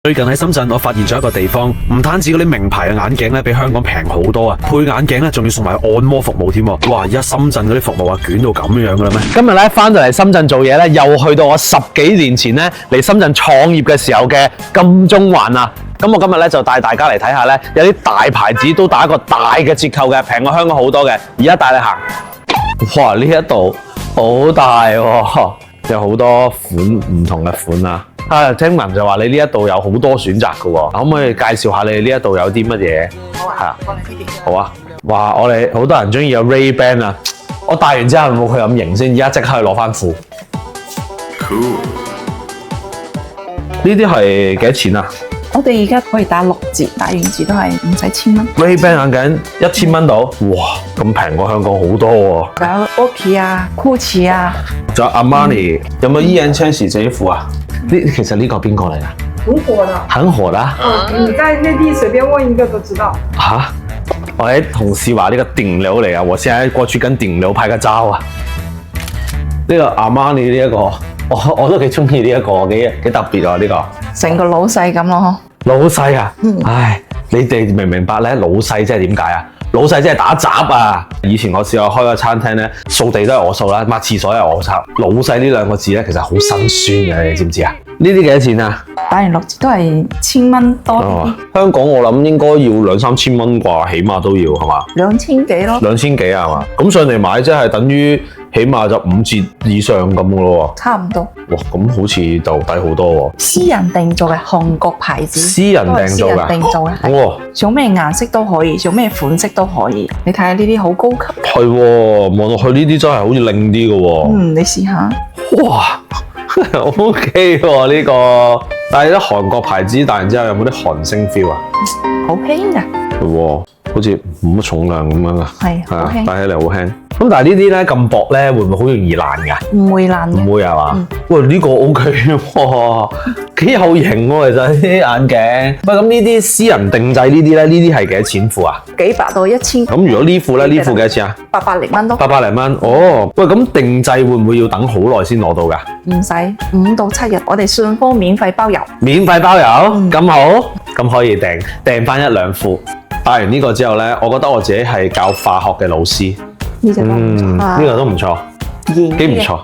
最近喺深圳，我發現咗一個地方，唔單止嗰啲名牌嘅眼鏡咧，比香港平好多啊！配眼鏡咧，仲要送埋按摩服務添。哇！而家深圳嗰啲服務啊，捲到咁樣噶啦咩？今日咧翻到嚟深圳做嘢咧，又去到我10幾年前咧嚟深圳創業嘅時候嘅金鐘環啊！咁我今日咧就帶大家嚟睇下咧，有啲大牌子都打一個大嘅折扣嘅，平過香港好多嘅。而家帶你行，哇！呢一度好大喎，有好多款唔同嘅款啊！聽聞就話你呢一度有好多選擇嘅喎，可唔可以介紹下你呢一度有啲乜嘢？好啊，過嚟呢邊。好啊！哇！我哋好多人中意有 Ray-Ban 啊，我戴完之後有冇佢咁型先？而家即刻去攞翻褲。Cool。呢啲係幾多錢啊？我哋而家可以打6折，打完折都係唔使1000蚊。Ray-Ban 眼鏡1000蚊到，哇！咁平過香港好多喎。仲有 Oakley 啊、Gucci 啊，仲有 Armani，有冇易烊千璽這一副啊？其實呢個邊個嚟㗎？很火的，很火啦！你在內地隨便問一個都知道。嚇！我啲同事話呢個頂流嚟啊，我現在過去跟頂流拍個照啊！呢個 Armani 呢一個，我都幾中意呢一個，幾特別啊呢個。成個老細咁咯。老細啊，唉，你哋明唔明白咧？老細即係點解啊？老細即係打雜啊！以前我試過開個餐廳咧，掃地都係我掃啦，抹廁所又係我擦。老細呢兩個字咧，其實好辛酸嘅，你知唔知啊？呢啲幾多錢啊？打完6折都係1000蚊多啲。香港我諗應該要2、3千蚊啩，起碼都要係嘛？2000幾咯。2000幾係嘛？咁上嚟買即係等於起碼就5折以上咁嘅咯喎。差唔多。哇，咁好似就抵好多喎。私人訂做嘅韓國牌子。私人訂做㗎。私人訂做嘅。哇！想咩顏色都可以，想咩款式都可以。你睇下呢啲好高級。係喎，望落去呢啲真係好似靚啲嘅喎。你試下。哇！OK 喎呢個，但係啲韓國牌子戴完之後有冇啲韓星 feel 啊？好輕㗎。係喎，好似冇乜重量咁樣啊。係啊，戴起嚟好輕。咁但係呢啲咧咁薄咧，會唔會好容易爛㗎？唔會爛嘅。唔會係嘛？喂，呢個 OK 喎，幾有型喎！其實呢啲眼鏡。喂，咁呢啲私人定製呢啲咧，呢啲係幾多錢副啊？幾百到1000。咁如果呢副咧，呢副幾多錢啊？800零蚊都。800零蚊，哦。喂，咁定製會唔會要等好耐先攞到㗎？唔使，5到7日，我哋順豐免費包郵。免費包郵，咁好，咁可以訂翻1、2副。戴完呢個之後咧，我覺得我自己係教化學嘅老師。呢隻都唔錯，呢個都唔錯，幾唔錯。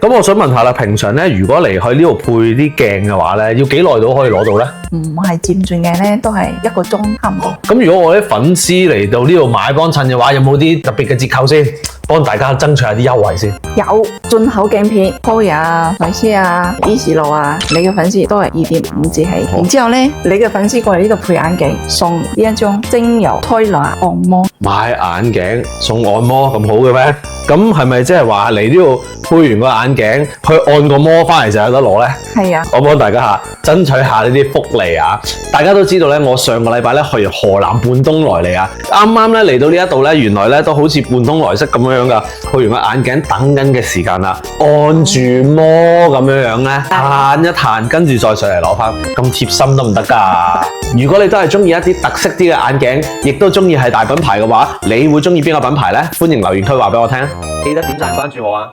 咁我想問下啦，平常咧，如果嚟去呢度配啲鏡嘅話咧，要幾耐到可以攞到咧？唔係漸進嘅咧，都係1個鐘差唔多。咁如果我啲粉絲嚟到呢度買幫襯嘅話，有冇啲特別嘅折扣先？幫大家爭取下啲優惠先。有進口鏡片 Koya 啊、惠斯啊、Easy 路啊，你嘅粉絲都係2.5折起。然之後咧，你嘅粉絲過嚟呢度配眼鏡，送呢一張精油推拿按摩。買眼鏡送按摩咁好嘅咩？咁係咪即係話嚟呢度配完個眼鏡，去按個摩翻嚟就有得攞咧？係啊，我幫大家爭取下呢啲福利啊！大家都知道咧，我上個禮拜咧去河南半東來嚟啊，啱啱咧嚟到呢一度咧，原來咧都好似半東來式咁樣噶，去完個眼鏡等緊嘅時間啦，按住摩咁樣咧，彈一彈，跟住再上嚟攞翻，咁貼心得唔得㗎？如果你都係中意一啲特色啲嘅眼鏡，亦都中意係大品牌嘅話，你會中意邊個品牌咧？歡迎留言區話俾我聽，記得點讚關注我啊！